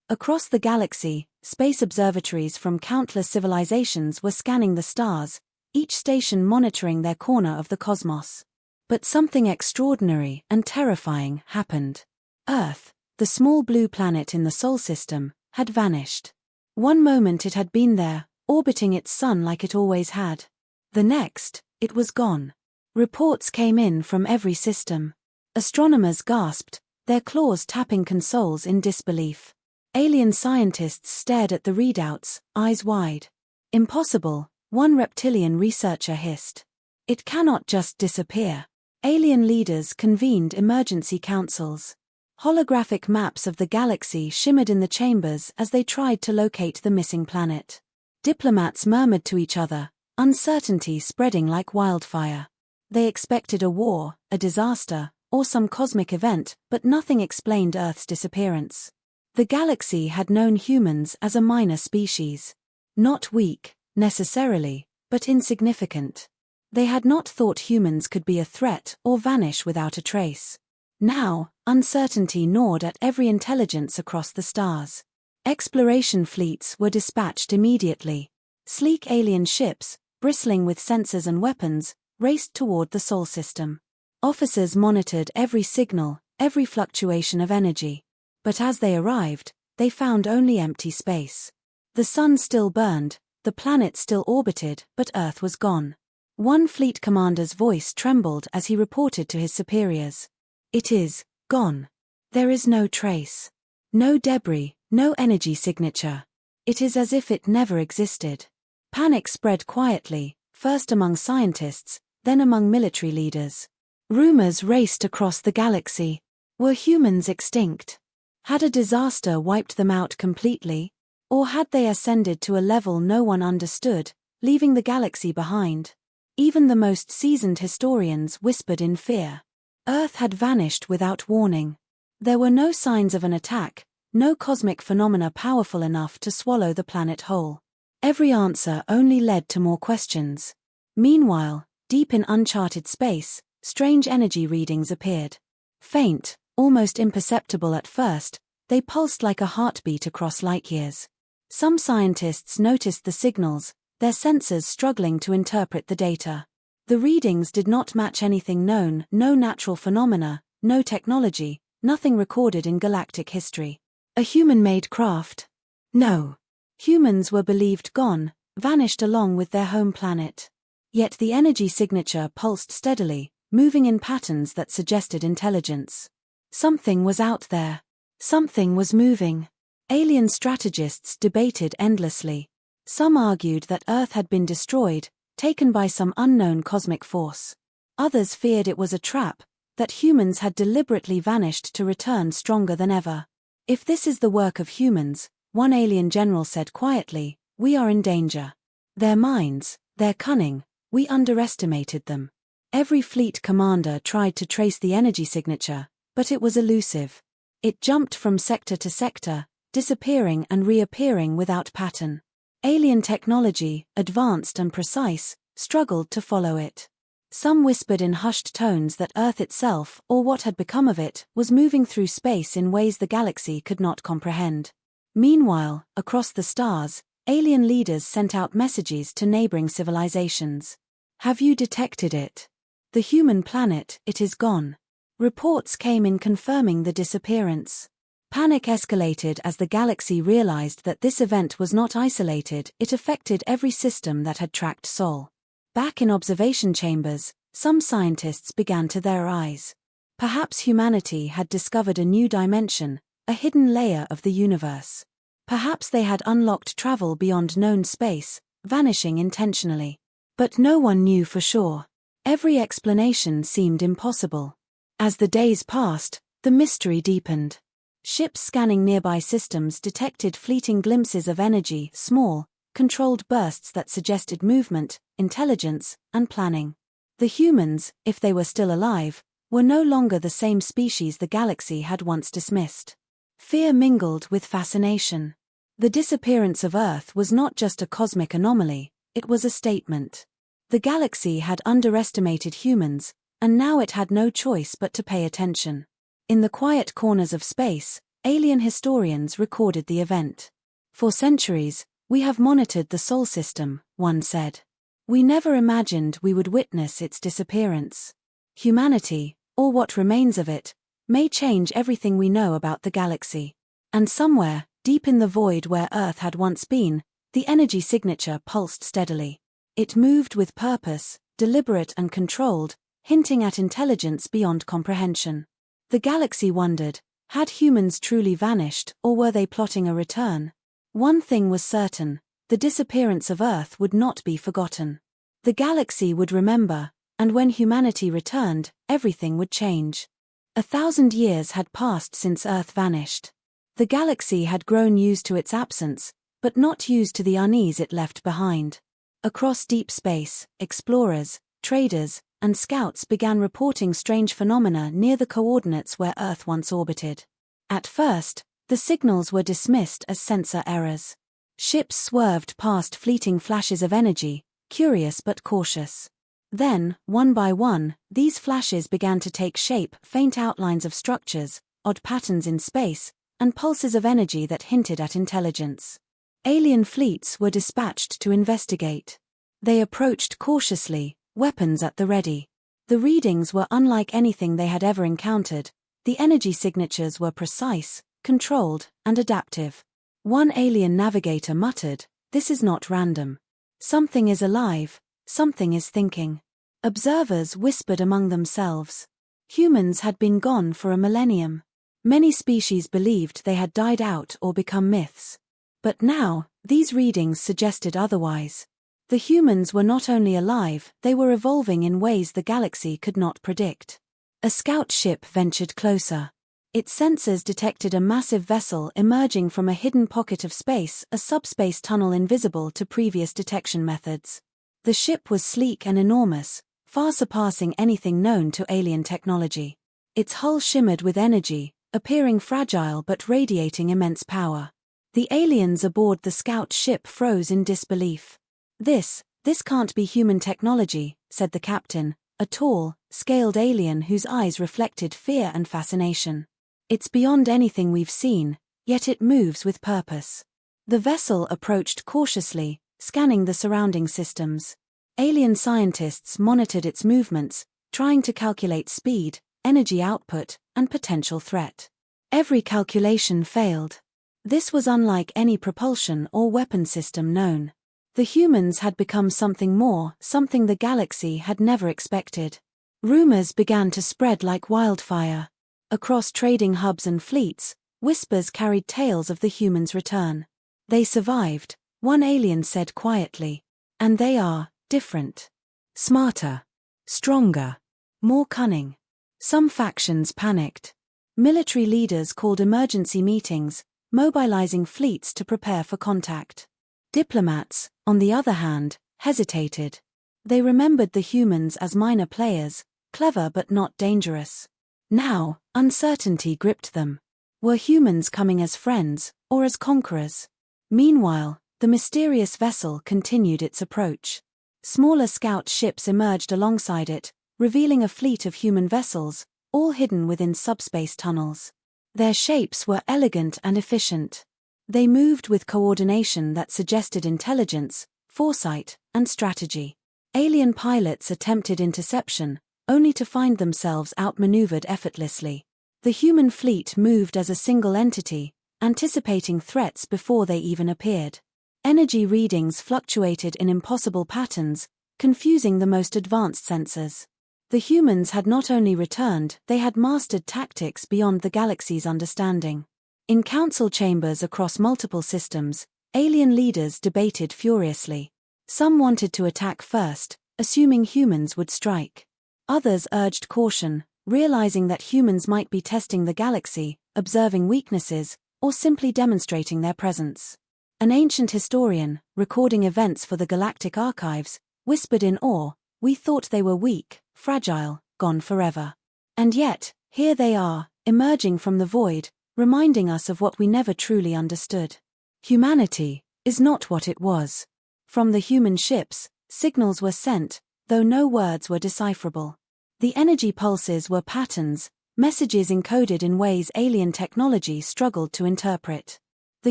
Across the galaxy, space observatories from countless civilizations were scanning the stars, each station monitoring their corner of the cosmos. But something extraordinary and terrifying happened. Earth, the small blue planet in the Sol system, had vanished. One moment it had been there, orbiting its sun like it always had. The next, it was gone. Reports came in from every system. Astronomers gasped, their claws tapping consoles in disbelief. Alien scientists stared at the readouts, eyes wide. Impossible, one reptilian researcher hissed. It cannot just disappear. Alien leaders convened emergency councils. Holographic maps of the galaxy shimmered in the chambers as they tried to locate the missing planet. Diplomats murmured to each other, uncertainty spreading like wildfire. They expected a war, a disaster, or some cosmic event, but nothing explained Earth's disappearance. The galaxy had known humans as a minor species. Not weak, necessarily, but insignificant. They had not thought humans could be a threat or vanish without a trace. Now, uncertainty gnawed at every intelligence across the stars. Exploration fleets were dispatched immediately. Sleek alien ships, bristling with sensors and weapons, raced toward the Sol system. Officers monitored every signal, every fluctuation of energy. But as they arrived, they found only empty space. The sun still burned, the planet still orbited, but Earth was gone. One fleet commander's voice trembled as he reported to his superiors. "It is gone. There is no trace. No debris, no energy signature. It is as if it never existed." Panic spread quietly, first among scientists, then among military leaders. Rumors raced across the galaxy. Were humans extinct? Had a disaster wiped them out completely? Or had they ascended to a level no one understood, leaving the galaxy behind? Even the most seasoned historians whispered in fear. Earth had vanished without warning. There were no signs of an attack, no cosmic phenomena powerful enough to swallow the planet whole. Every answer only led to more questions. Meanwhile, deep in uncharted space, strange energy readings appeared. Faint, almost imperceptible at first, they pulsed like a heartbeat across light years. Some scientists noticed the signals, their sensors struggling to interpret the data. The readings did not match anything known, no natural phenomena, no technology, nothing recorded in galactic history. A human-made craft? No. Humans were believed gone, vanished along with their home planet. Yet the energy signature pulsed steadily, moving in patterns that suggested intelligence. Something was out there. Something was moving. Alien strategists debated endlessly. Some argued that Earth had been destroyed, taken by some unknown cosmic force. Others feared it was a trap, that humans had deliberately vanished to return stronger than ever. "If this is the work of humans," one alien general said quietly, "we are in danger. Their minds, their cunning, we underestimated them." Every fleet commander tried to trace the energy signature, but it was elusive. It jumped from sector to sector, disappearing and reappearing without pattern. Alien technology, advanced and precise, struggled to follow it. Some whispered in hushed tones that Earth itself, or what had become of it, was moving through space in ways the galaxy could not comprehend. Meanwhile, across the stars, alien leaders sent out messages to neighboring civilizations. "Have you detected it? The human planet, it is gone." Reports came in confirming the disappearance. Panic escalated as the galaxy realized that this event was not isolated, it affected every system that had tracked Sol. Back in observation chambers, some scientists began to their eyes. Perhaps humanity had discovered a new dimension, a hidden layer of the universe. Perhaps they had unlocked travel beyond known space, vanishing intentionally. But no one knew for sure. Every explanation seemed impossible. As the days passed, the mystery deepened. Ships scanning nearby systems detected fleeting glimpses of energy, small, controlled bursts that suggested movement, intelligence, and planning. The humans, if they were still alive, were no longer the same species the galaxy had once dismissed. Fear mingled with fascination. The disappearance of Earth was not just a cosmic anomaly, it was a statement. The galaxy had underestimated humans, and now it had no choice but to pay attention. In the quiet corners of space, alien historians recorded the event. "For centuries, we have monitored the Sol system," one said. "We never imagined we would witness its disappearance. Humanity, or what remains of it, may change everything we know about the galaxy." And somewhere, deep in the void where Earth had once been, the energy signature pulsed steadily. It moved with purpose, deliberate and controlled, hinting at intelligence beyond comprehension. The galaxy wondered, had humans truly vanished, or were they plotting a return? One thing was certain: the disappearance of Earth would not be forgotten. The galaxy would remember, and when humanity returned, everything would change. 1,000 years had passed since Earth vanished. The galaxy had grown used to its absence, but not used to the unease it left behind. Across deep space, explorers, traders, and scouts began reporting strange phenomena near the coordinates where Earth once orbited. At first, the signals were dismissed as sensor errors. Ships swerved past fleeting flashes of energy, curious but cautious. Then, one by one, these flashes began to take shape: faint outlines of structures, odd patterns in space, and pulses of energy that hinted at intelligence. Alien fleets were dispatched to investigate. They approached cautiously, weapons at the ready. The readings were unlike anything they had ever encountered. The energy signatures were precise, controlled, and adaptive. One alien navigator muttered, "This is not random. Something is alive, something is thinking." Observers whispered among themselves. Humans had been gone for a millennium. Many species believed they had died out or become myths. But now, these readings suggested otherwise. The humans were not only alive, they were evolving in ways the galaxy could not predict. A scout ship ventured closer. Its sensors detected a massive vessel emerging from a hidden pocket of space, a subspace tunnel invisible to previous detection methods. The ship was sleek and enormous, far surpassing anything known to alien technology. Its hull shimmered with energy, appearing fragile but radiating immense power. The aliens aboard the scout ship froze in disbelief. This can't be human technology," said the captain, a tall, scaled alien whose eyes reflected fear and fascination. "It's beyond anything we've seen, yet it moves with purpose." The vessel approached cautiously, scanning the surrounding systems. Alien scientists monitored its movements, trying to calculate speed, energy output, and potential threat. Every calculation failed. This was unlike any propulsion or weapon system known. The humans had become something more, something the galaxy had never expected. Rumors began to spread like wildfire. Across trading hubs and fleets, whispers carried tales of the humans' return. "They survived," one alien said quietly. "And they are different. Smarter. Stronger. More cunning." Some factions panicked. Military leaders called emergency meetings, mobilizing fleets to prepare for contact. Diplomats, on the other hand, hesitated. They remembered the humans as minor players, clever but not dangerous. Now, uncertainty gripped them. Were humans coming as friends, or as conquerors? Meanwhile, the mysterious vessel continued its approach. Smaller scout ships emerged alongside it, revealing a fleet of human vessels, all hidden within subspace tunnels. Their shapes were elegant and efficient. They moved with coordination that suggested intelligence, foresight, and strategy. Alien pilots attempted interception, only to find themselves outmaneuvered effortlessly. The human fleet moved as a single entity, anticipating threats before they even appeared. Energy readings fluctuated in impossible patterns, confusing the most advanced sensors. The humans had not only returned, they had mastered tactics beyond the galaxy's understanding. In council chambers across multiple systems, alien leaders debated furiously. Some wanted to attack first, assuming humans would strike. Others urged caution, realizing that humans might be testing the galaxy, observing weaknesses, or simply demonstrating their presence. An ancient historian, recording events for the galactic archives, whispered in awe, "We thought they were weak, fragile, gone forever. And yet, here they are, emerging from the void, reminding us of what we never truly understood. Humanity is not what it was." From the human ships, signals were sent, though no words were decipherable. The energy pulses were patterns, messages encoded in ways alien technology struggled to interpret. The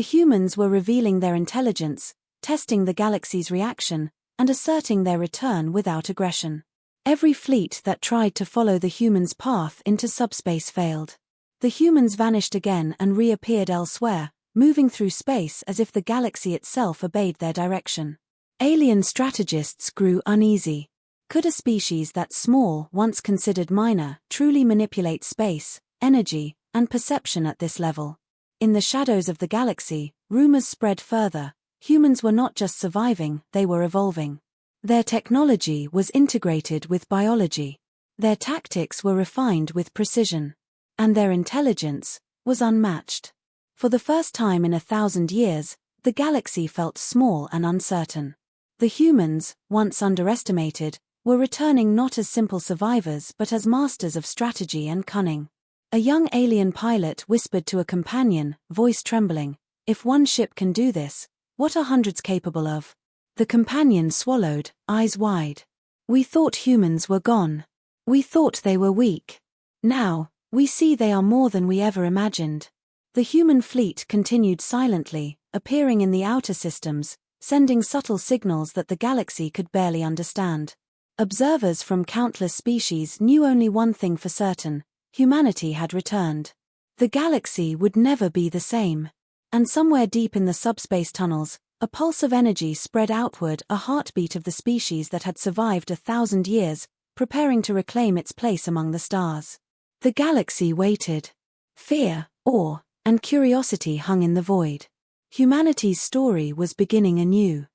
humans were revealing their intelligence, testing the galaxy's reaction, and asserting their return without aggression. Every fleet that tried to follow the humans' path into subspace failed. The humans vanished again and reappeared elsewhere, moving through space as if the galaxy itself obeyed their direction. Alien strategists grew uneasy. Could a species that small, once considered minor, truly manipulate space, energy, and perception at this level? In the shadows of the galaxy, rumors spread further. Humans were not just surviving, they were evolving. Their technology was integrated with biology. Their tactics were refined with precision. And their intelligence was unmatched. For the first time in 1,000 years, the galaxy felt small and uncertain. The humans, once underestimated, were returning not as simple survivors but as masters of strategy and cunning. A young alien pilot whispered to a companion, voice trembling, "If one ship can do this, what are hundreds capable of?" The companion swallowed, eyes wide. "We thought humans were gone. We thought they were weak. Now, we see they are more than we ever imagined." The human fleet continued silently, appearing in the outer systems, sending subtle signals that the galaxy could barely understand. Observers from countless species knew only one thing for certain: humanity had returned. The galaxy would never be the same. And somewhere deep in the subspace tunnels, a pulse of energy spread outward, a heartbeat of the species that had survived 1,000 years, preparing to reclaim its place among the stars. The galaxy waited. Fear, awe, and curiosity hung in the void. Humanity's story was beginning anew.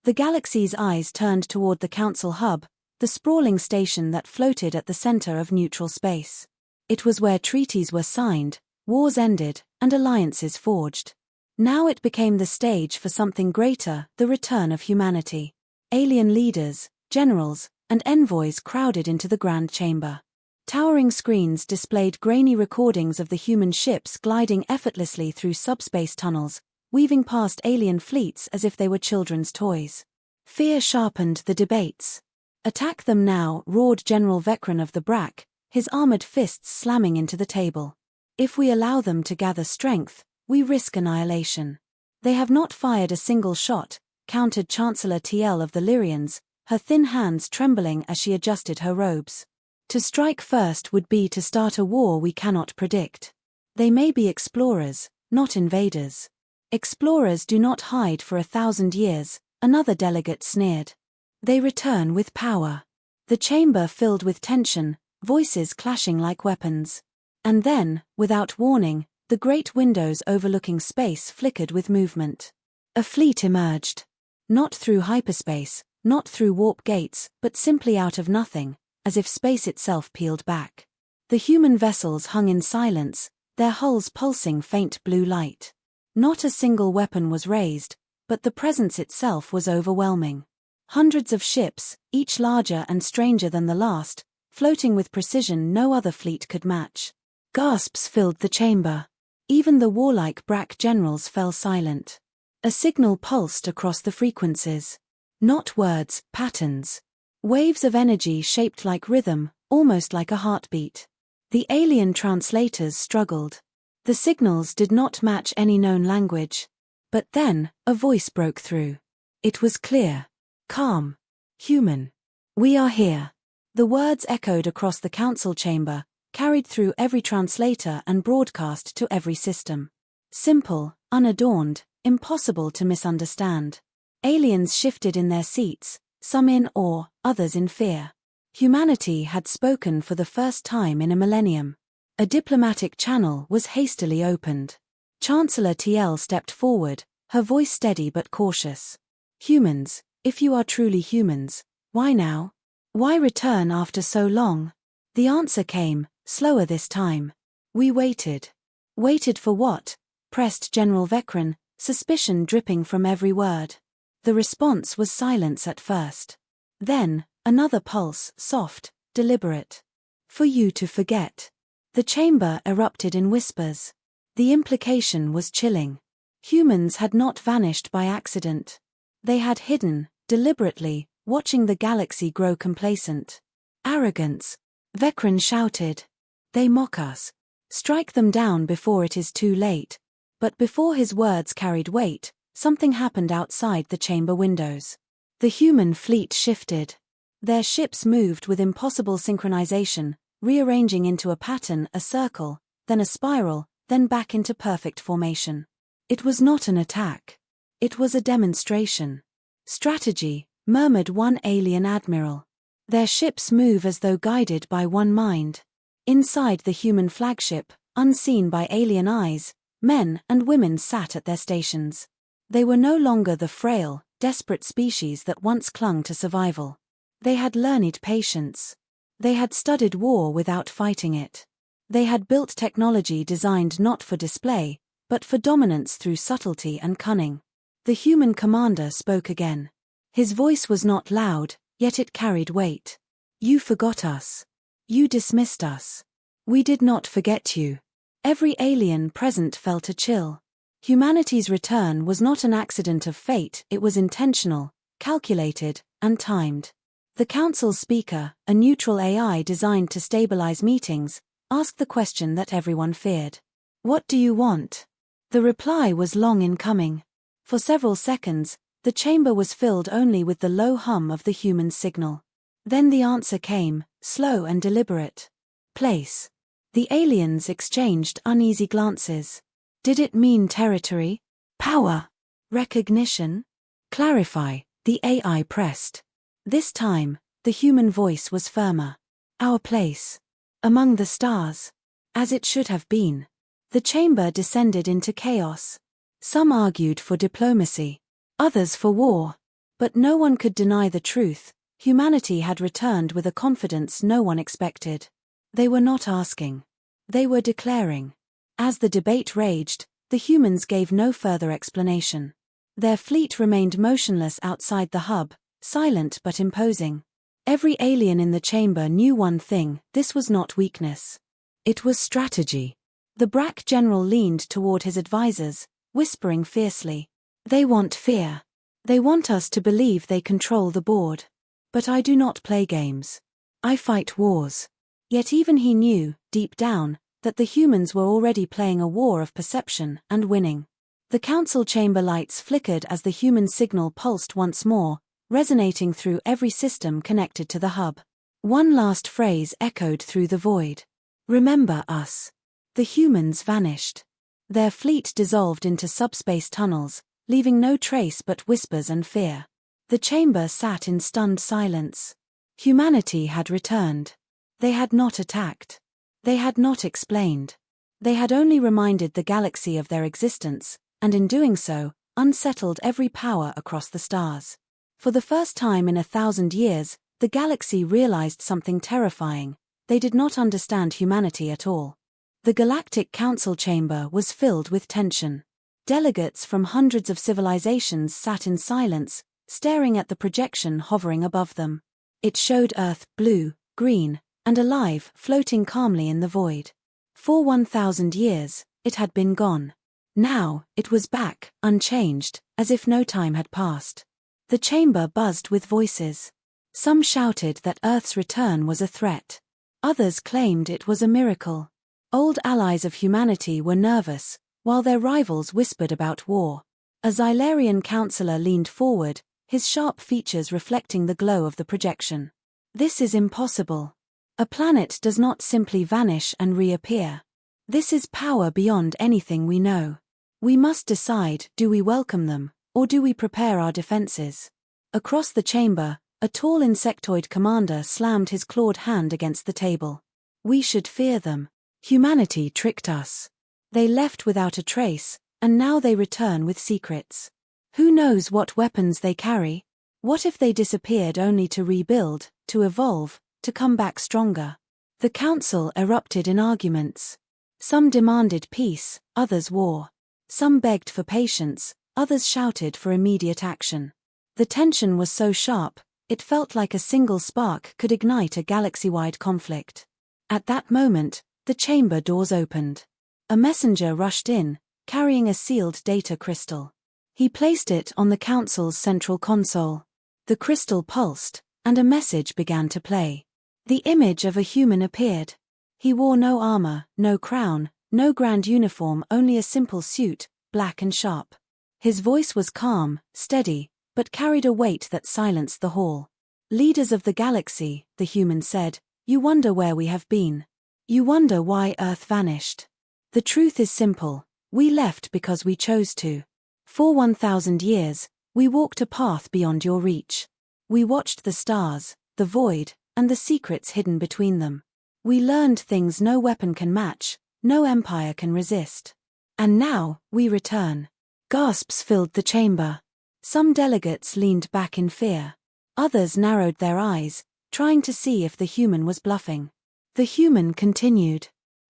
The galaxy's eyes turned toward the Council Hub, the sprawling station that floated at the center of neutral space. It was where treaties were signed, wars ended, and alliances forged. Now it became the stage for something greater, the return of humanity. Alien leaders, generals, and envoys crowded into the grand chamber. Towering screens displayed grainy recordings of the human ships gliding effortlessly through subspace tunnels, weaving past alien fleets as if they were children's toys. Fear sharpened the debates. "Attack them now," roared General Vekran of the BRAC, his armored fists slamming into the table. "If we allow them to gather strength, we risk annihilation." "They have not fired a single shot," countered Chancellor TL of the Lyrians, her thin hands trembling as she adjusted her robes. "To strike first would be to start a war we cannot predict. They may be explorers, not invaders." "Explorers do not hide for 1,000 years," another delegate sneered. "They return with power." The chamber filled with tension, voices clashing like weapons. And then, without warning, the great windows overlooking space flickered with movement. A fleet emerged. Not through hyperspace, not through warp gates, but simply out of nothing, as if space itself peeled back. The human vessels hung in silence, their hulls pulsing faint blue light. Not a single weapon was raised, but the presence itself was overwhelming. Hundreds of ships, each larger and stranger than the last, floating with precision no other fleet could match. Gasps filled the chamber. Even the warlike BRAC generals fell silent. A signal pulsed across the frequencies. Not words, patterns. Waves of energy shaped like rhythm, almost like a heartbeat. The alien translators struggled. The signals did not match any known language. But then, a voice broke through. It was clear. Calm. Human. "We are here." The words echoed across the council chamber, carried through every translator and broadcast to every system. Simple, unadorned, impossible to misunderstand. Aliens shifted in their seats, some in awe, others in fear. Humanity had spoken for the first time in a millennium. A diplomatic channel was hastily opened. Chancellor TL stepped forward, her voice steady but cautious. "Humans, if you are truly humans, why now? Why return after so long?" The answer came, slower this time. "We waited." "Waited for what?" pressed General Vekran, suspicion dripping from every word. The response was silence at first. Then, another pulse, soft, deliberate. "For you to forget." The chamber erupted in whispers. The implication was chilling. Humans had not vanished by accident. They had hidden, deliberately, watching the galaxy grow complacent. "Arrogance!" Vekran shouted. They mock us. Strike them down before it is too late. But before his words carried weight, something happened outside the chamber windows. The human fleet shifted. Their ships moved with impossible synchronization, rearranging into a pattern, a circle, then a spiral, then back into perfect formation. It was not an attack. It was a demonstration. Strategy, murmured one alien admiral. Their ships move as though guided by one mind. Inside the human flagship, unseen by alien eyes, men and women sat at their stations. They were no longer the frail, desperate species that once clung to survival. They had learned patience. They had studied war without fighting it. They had built technology designed not for display, but for dominance through subtlety and cunning. The human commander spoke again. His voice was not loud, yet it carried weight. You forgot us. You dismissed us. We did not forget you. Every alien present felt a chill. Humanity's return was not an accident of fate, it was intentional, calculated, and timed. The council's speaker, a neutral AI designed to stabilize meetings, asked the question that everyone feared. What do you want? The reply was long in coming. For several seconds, the chamber was filled only with the low hum of the human signal. Then the answer came, slow and deliberate. Place. The aliens exchanged uneasy glances. Did it mean territory? Power? Recognition? Clarify, the AI pressed. This time, the human voice was firmer. Our place. Among the stars. As it should have been. The chamber descended into chaos. Some argued for diplomacy. Others for war. But no one could deny the truth. Humanity had returned with a confidence no one expected. They were not asking. They were declaring. As the debate raged, the humans gave no further explanation. Their fleet remained motionless outside the hub, silent but imposing. Every alien in the chamber knew one thing: this was not weakness. It was strategy. The BRAC general leaned toward his advisors, whispering fiercely. They want fear. They want us to believe they control the board. But I do not play games. I fight wars. Yet even he knew, deep down, that the humans were already playing a war of perception and winning. The council chamber lights flickered as the human signal pulsed once more, resonating through every system connected to the hub. One last phrase echoed through the void. Remember us. The humans vanished. Their fleet dissolved into subspace tunnels, leaving no trace but whispers and fear. The chamber sat in stunned silence. Humanity had returned. They had not attacked. They had not explained. They had only reminded the galaxy of their existence, and in doing so, unsettled every power across the stars. For the first time in 1,000 years, the galaxy realized something terrifying: they did not understand humanity at all. The Galactic Council chamber was filled with tension. Delegates from hundreds of civilizations sat in silence, staring at the projection hovering above them. It showed Earth, blue, green, and alive, floating calmly in the void. For 1,000 years, it had been gone. Now, it was back, unchanged, as if no time had passed. The chamber buzzed with voices. Some shouted that Earth's return was a threat. Others claimed it was a miracle. Old allies of humanity were nervous, while their rivals whispered about war. A Xylarian counselor leaned forward, his sharp features reflecting the glow of the projection. This is impossible. A planet does not simply vanish and reappear. This is power beyond anything we know. We must decide, do we welcome them, or do we prepare our defenses? Across the chamber, a tall insectoid commander slammed his clawed hand against the table. We should fear them. Humanity tricked us. They left without a trace, and now they return with secrets. Who knows what weapons they carry? What if they disappeared only to rebuild, to evolve, to come back stronger? The council erupted in arguments. Some demanded peace, others war. Some begged for patience, others shouted for immediate action. The tension was so sharp, it felt like a single spark could ignite a galaxy-wide conflict. At that moment, the chamber doors opened. A messenger rushed in, carrying a sealed data crystal. He placed it on the council's central console. The crystal pulsed, and a message began to play. The image of a human appeared. He wore no armor, no crown, no grand uniform, only a simple suit, black and sharp. His voice was calm, steady, but carried a weight that silenced the hall. "Leaders of the galaxy," the human said, "you wonder where we have been. You wonder why Earth vanished. The truth is simple. We left because we chose to. For 1,000 years, we walked a path beyond your reach. We watched the stars, the void, and the secrets hidden between them. We learned things no weapon can match, no empire can resist. And now, we return." Gasps filled the chamber. Some delegates leaned back in fear. Others narrowed their eyes, trying to see if the human was bluffing. The human continued.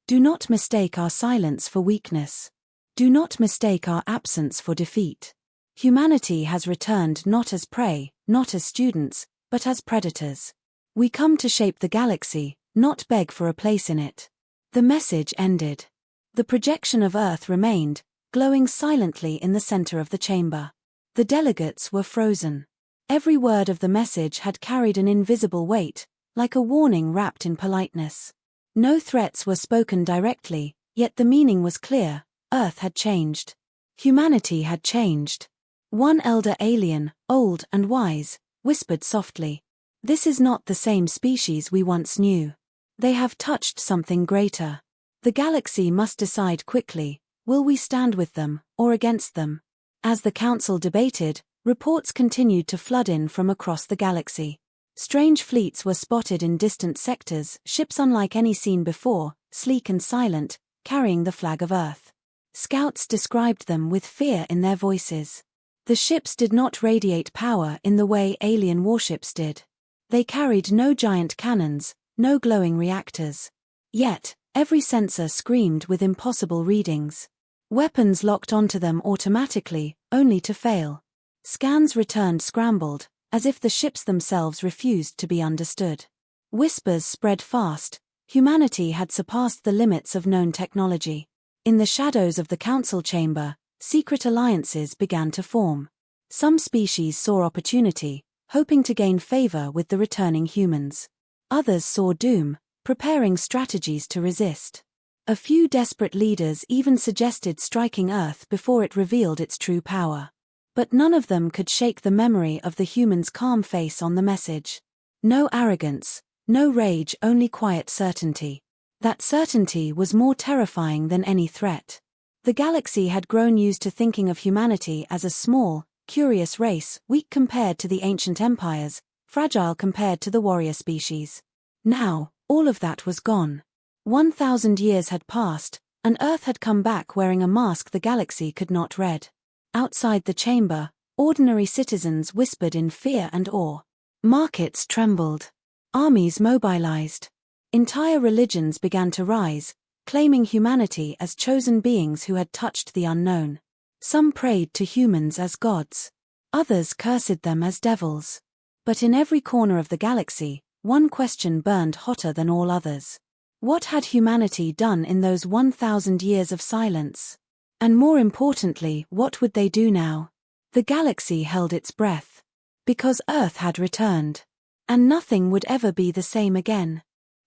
"Do not mistake our silence for weakness. Do not mistake our absence for defeat. Humanity has returned not as prey, not as students, but as predators. We come to shape the galaxy, not beg for a place in it." The message ended. The projection of Earth remained, glowing silently in the center of the chamber. The delegates were frozen. Every word of the message had carried an invisible weight, like a warning wrapped in politeness. No threats were spoken directly, yet the meaning was clear. Earth had changed. Humanity had changed. One elder alien, old and wise, whispered softly, "This is not the same species we once knew. They have touched something greater. The galaxy must decide quickly, will we stand with them, or against them?" As the council debated, reports continued to flood in from across the galaxy. Strange fleets were spotted in distant sectors, ships unlike any seen before, sleek and silent, carrying the flag of Earth. Scouts described them with fear in their voices. The ships did not radiate power in the way alien warships did. They carried no giant cannons, no glowing reactors. Yet, every sensor screamed with impossible readings. Weapons locked onto them automatically, only to fail. Scans returned scrambled, as if the ships themselves refused to be understood. Whispers spread fast. Humanity had surpassed the limits of known technology. In the shadows of the council chamber, secret alliances began to form. Some species saw opportunity, hoping to gain favor with the returning humans. Others saw doom, preparing strategies to resist. A few desperate leaders even suggested striking Earth before it revealed its true power. But none of them could shake the memory of the human's calm face on the message. No arrogance, no rage, only quiet certainty. That certainty was more terrifying than any threat. The galaxy had grown used to thinking of humanity as a small, curious race, weak compared to the ancient empires, fragile compared to the warrior species. Now, all of that was gone. 1,000 years had passed, and Earth had come back wearing a mask the galaxy could not read. Outside the chamber, ordinary citizens whispered in fear and awe. Markets trembled. Armies mobilized. Entire religions began to rise, claiming humanity as chosen beings who had touched the unknown. Some prayed to humans as gods. Others cursed them as devils. But in every corner of the galaxy, one question burned hotter than all others. What had humanity done in those 1,000 years of silence? And more importantly, what would they do now? The galaxy held its breath. Because Earth had returned. And nothing would ever be the same again.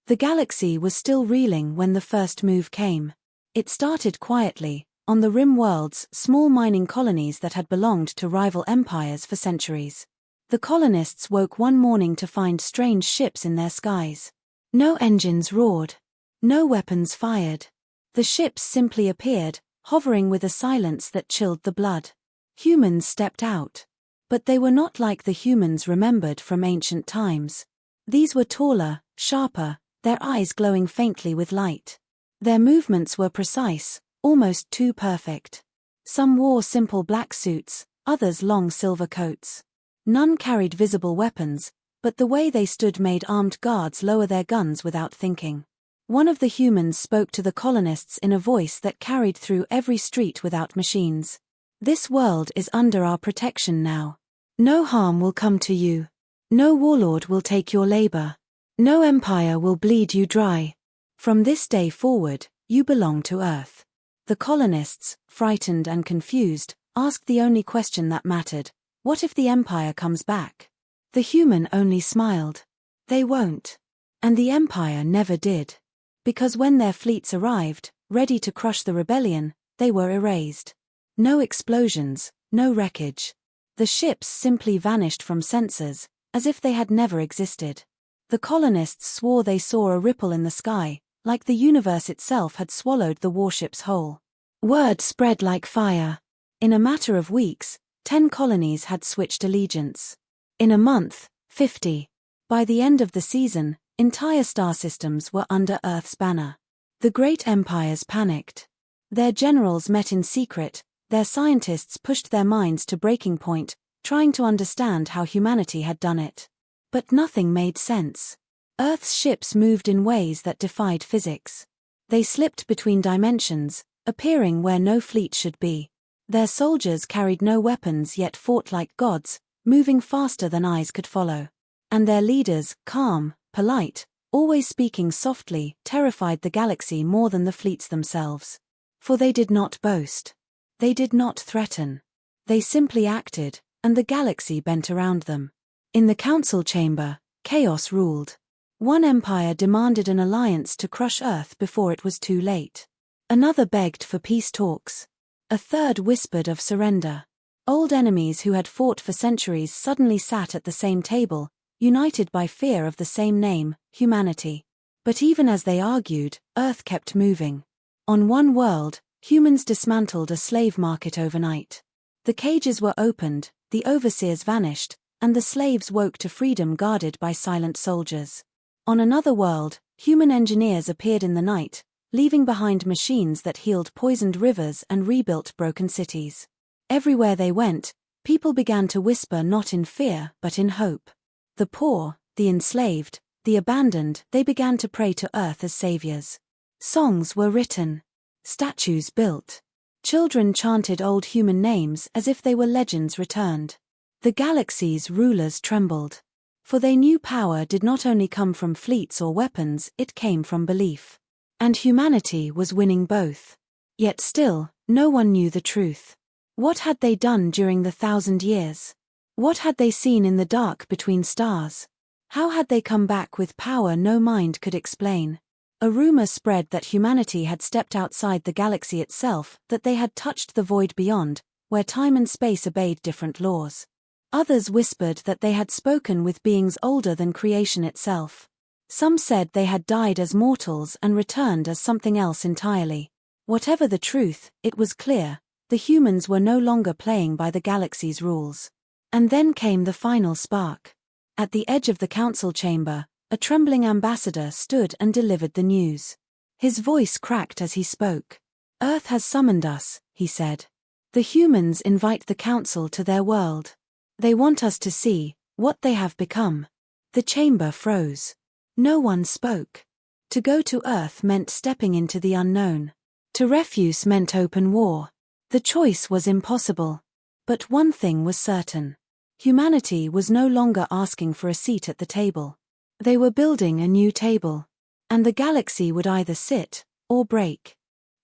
The galaxy was still reeling when the first move came. It started quietly, on the rim worlds, small mining colonies that had belonged to rival empires for centuries. The colonists woke one morning to find strange ships in their skies. No engines roared. No weapons fired. The ships simply appeared, hovering with a silence that chilled the blood. Humans stepped out. But they were not like the humans remembered from ancient times. These were taller, sharper, their eyes glowing faintly with light. Their movements were precise, almost too perfect. Some wore simple black suits, others long silver coats. None carried visible weapons, but the way they stood made armed guards lower their guns without thinking. One of the humans spoke to the colonists in a voice that carried through every street without machines. "This world is under our protection now. No harm will come to you. No warlord will take your labor. No empire will bleed you dry. From this day forward, you belong to Earth." The colonists, frightened and confused, asked the only question that mattered: what if the empire comes back? The human only smiled. They won't. And the empire never did. Because when their fleets arrived, ready to crush the rebellion, they were erased. No explosions, no wreckage. The ships simply vanished from sensors, as if they had never existed. The colonists swore they saw a ripple in the sky, like the universe itself had swallowed the warships whole. Word spread like fire. In a matter of weeks, 10 colonies had switched allegiance. In a month, 50. By the end of the season, entire star systems were under Earth's banner. The great empires panicked. Their generals met in secret, their scientists pushed their minds to breaking point, trying to understand how humanity had done it. But nothing made sense. Earth's ships moved in ways that defied physics. They slipped between dimensions, appearing where no fleet should be. Their soldiers carried no weapons yet fought like gods, moving faster than eyes could follow. And their leaders, calm, polite, always speaking softly, terrified the galaxy more than the fleets themselves. For they did not boast. They did not threaten. They simply acted, and the galaxy bent around them. In the council chamber, chaos ruled. One empire demanded an alliance to crush Earth before it was too late. Another begged for peace talks. A third whispered of surrender. Old enemies who had fought for centuries suddenly sat at the same table, united by fear of the same name, humanity. But even as they argued, Earth kept moving. On one world, humans dismantled a slave market overnight. The cages were opened, the overseers vanished, and the slaves woke to freedom guarded by silent soldiers. On another world, human engineers appeared in the night, leaving behind machines that healed poisoned rivers and rebuilt broken cities. Everywhere they went, people began to whisper not in fear but in hope. The poor, the enslaved, the abandoned, they began to pray to Earth as saviors. Songs were written. Statues built. Children chanted old human names as if they were legends returned. The galaxy's rulers trembled. For they knew power did not only come from fleets or weapons, it came from belief. And humanity was winning both. Yet still, no one knew the truth. What had they done during the 1,000 years? What had they seen in the dark between stars? How had they come back with power no mind could explain? A rumor spread that humanity had stepped outside the galaxy itself, that they had touched the void beyond, where time and space obeyed different laws. Others whispered that they had spoken with beings older than creation itself. Some said they had died as mortals and returned as something else entirely. Whatever the truth, it was clear, the humans were no longer playing by the galaxy's rules. And then came the final spark. At the edge of the council chamber, a trembling ambassador stood and delivered the news. His voice cracked as he spoke. "Earth has summoned us," he said. "The humans invite the council to their world. They want us to see what they have become." The chamber froze. No one spoke. To go to Earth meant stepping into the unknown. To refuse meant open war. The choice was impossible. But one thing was certain. Humanity was no longer asking for a seat at the table. They were building a new table. And the galaxy would either sit or break.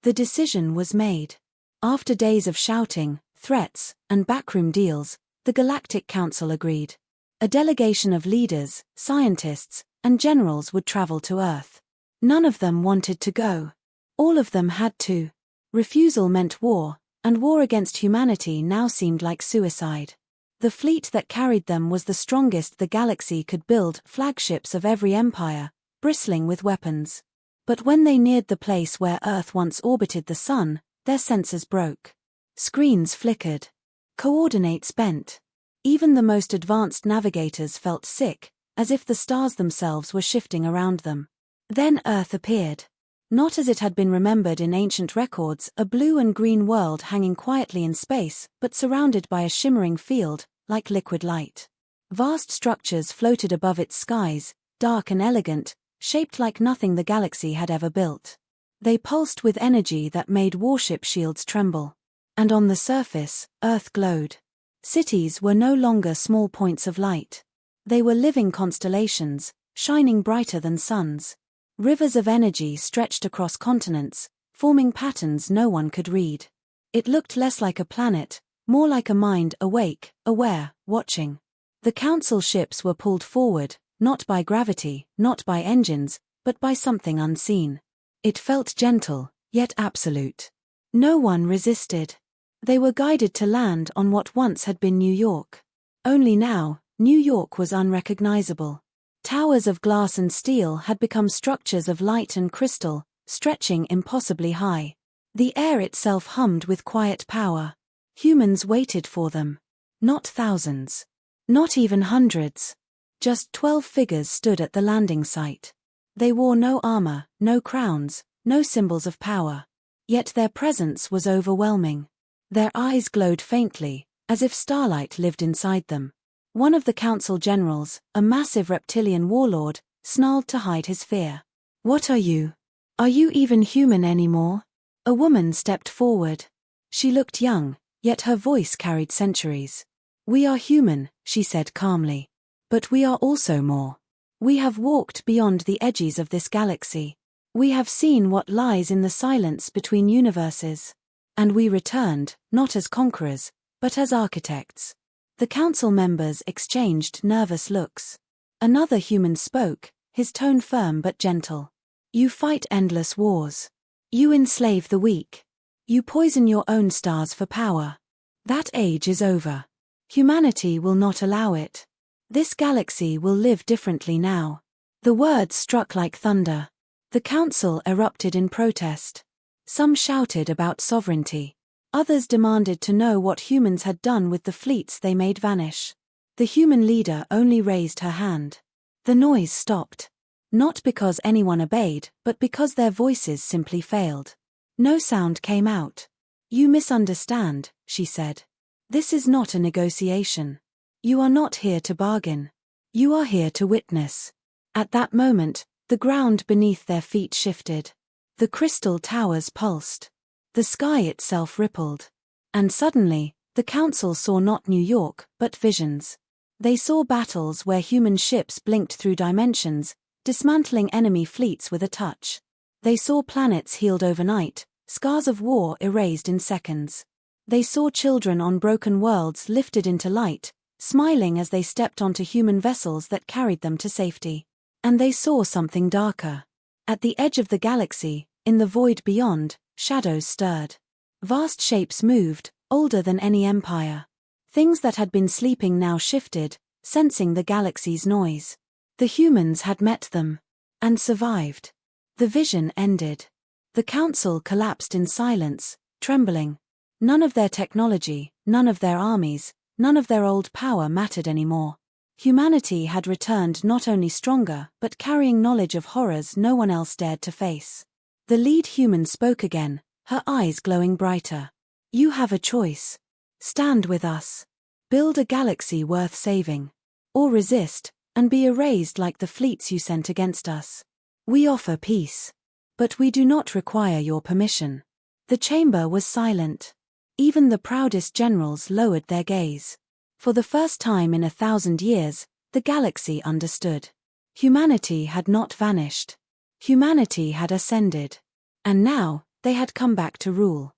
The decision was made. After days of shouting, threats, and backroom deals, the Galactic Council agreed. A delegation of leaders, scientists, and generals would travel to Earth. None of them wanted to go. All of them had to. Refusal meant war, and war against humanity now seemed like suicide. The fleet that carried them was the strongest the galaxy could build, flagships of every empire, bristling with weapons. But when they neared the place where Earth once orbited the sun, their sensors broke. Screens flickered. Coordinates bent. Even the most advanced navigators felt sick, as if the stars themselves were shifting around them. Then Earth appeared. Not as it had been remembered in ancient records, a blue and green world hanging quietly in space, but surrounded by a shimmering field, like liquid light. Vast structures floated above its skies, dark and elegant, shaped like nothing the galaxy had ever built. They pulsed with energy that made warship shields tremble. And on the surface, Earth glowed. Cities were no longer small points of light. They were living constellations, shining brighter than suns. Rivers of energy stretched across continents, forming patterns no one could read. It looked less like a planet, more like a mind awake, aware, watching. The council ships were pulled forward, not by gravity, not by engines, but by something unseen. It felt gentle, yet absolute. No one resisted. They were guided to land on what once had been New York. Only now, New York was unrecognizable. Towers of glass and steel had become structures of light and crystal, stretching impossibly high. The air itself hummed with quiet power. Humans waited for them. Not thousands. Not even hundreds. Just 12 figures stood at the landing site. They wore no armor, no crowns, no symbols of power. Yet their presence was overwhelming. Their eyes glowed faintly, as if starlight lived inside them. One of the council generals, a massive reptilian warlord, snarled to hide his fear. "What are you? Are you even human anymore?" A woman stepped forward. She looked young, yet her voice carried centuries. "We are human," she said calmly. "But we are also more. We have walked beyond the edges of this galaxy. We have seen what lies in the silence between universes. And we returned, not as conquerors, but as architects." The council members exchanged nervous looks. Another human spoke, his tone firm but gentle. "You fight endless wars. You enslave the weak. You poison your own stars for power. That age is over. Humanity will not allow it. This galaxy will live differently now." The words struck like thunder. The council erupted in protest. Some shouted about sovereignty. Others demanded to know what humans had done with the fleets they made vanish. The human leader only raised her hand. The noise stopped. Not because anyone obeyed, but because their voices simply failed. No sound came out. "You misunderstand," she said. "This is not a negotiation. You are not here to bargain. You are here to witness." At that moment, the ground beneath their feet shifted. The crystal towers pulsed. The sky itself rippled. And suddenly, the council saw not New York, but visions. They saw battles where human ships blinked through dimensions, dismantling enemy fleets with a touch. They saw planets healed overnight, scars of war erased in seconds. They saw children on broken worlds lifted into light, smiling as they stepped onto human vessels that carried them to safety. And they saw something darker. At the edge of the galaxy, in the void beyond, shadows stirred. Vast shapes moved, older than any empire. Things that had been sleeping now shifted, sensing the galaxy's noise. The humans had met them. And survived. The vision ended. The council collapsed in silence, trembling. None of their technology, none of their armies, none of their old power mattered anymore. Humanity had returned not only stronger, but carrying knowledge of horrors no one else dared to face. The lead human spoke again, her eyes glowing brighter. "You have a choice. Stand with us. Build a galaxy worth saving. Or resist, and be erased like the fleets you sent against us. We offer peace. But we do not require your permission." The chamber was silent. Even the proudest generals lowered their gaze. For the first time in 1,000 years, the galaxy understood. Humanity had not vanished. Humanity had ascended. And now, they had come back to rule.